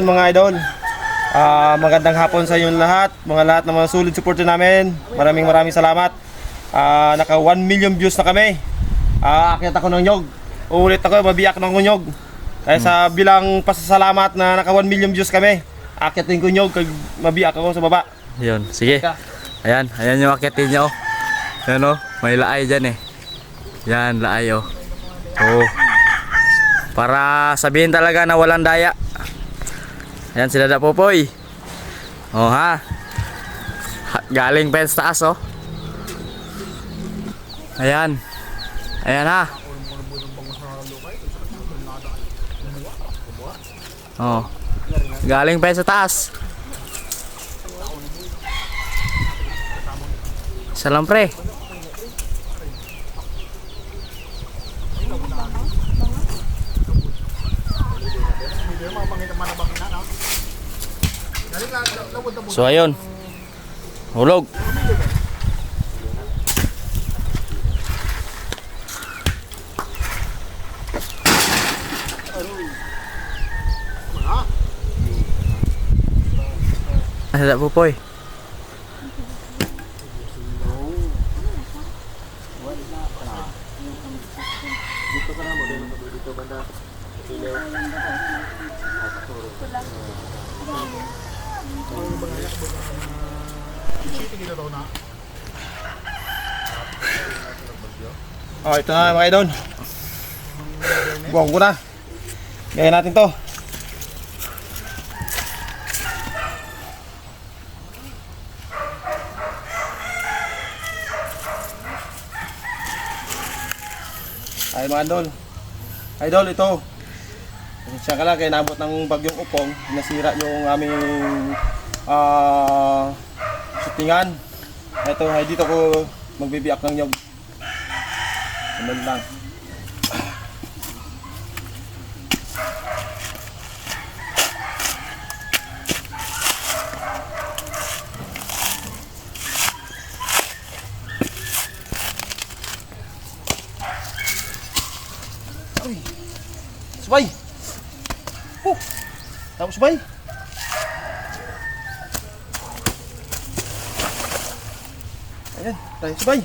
Mga idol, magandang hapon sa inyong lahat, lahat ng mga solid supporter namin. Maraming salamat. Naka 1 million views na kami. Akyat ako ng nyog. Uulit ako, mabiyak ng nyog. Kaya sa bilang pasasalamat na naka 1 million views kami, akyatin ko nyog, mabiyak ako sa baba. Yun, sige. Ayan yung akyatin niya, oh. Ayan, oh, may laay dyan eh. Yan, laay, oh. Oh. Para sabihin talaga na walang daya. Ayan sila na Popoy. Oh ha. Galing pa sa taas, oh. Ayan. Ayan ha. Oh. Galing pa sa taas. Salam pre. So ayun. Hulog. Ada Popoy. Oh, ito na mga idol. Buwang ko na. Gaya natin to. Ay mga idol. Idol, ito. Siya ka lang kaya nabot ng bagyong upong. Nasira yung aming shootingan. Ito, ay dito ko magbibiyak ng nyog. Sunod lang. Ay, subay. Tapos subay. Ayan, tayo subay.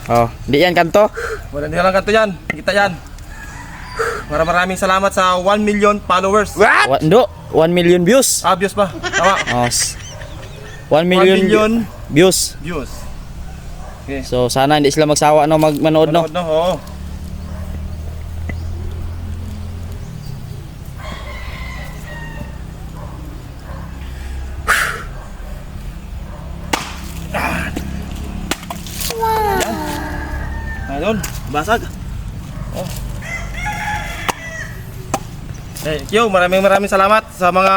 Oh, di yan kanto. Wala hindi lang kanto yan. Kita yan. Maraming salamat sa 1 million followers. What? No, 1 million views. Obvious ba? Tama. Oh, 1 million views. Views. Okay. So sana hindi sila magsawa no manood no. No, oo. Ayun, basag. Oh. Thank you, maraming salamat sa mga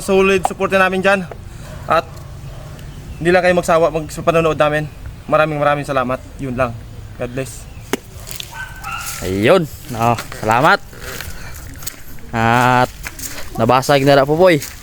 solid supporter namin dyan. At hindi lang kayo magsawa sa panonood namin. Maraming salamat. Yun lang. God bless. Ayun. Oh, salamat. At nabasag na Popoy.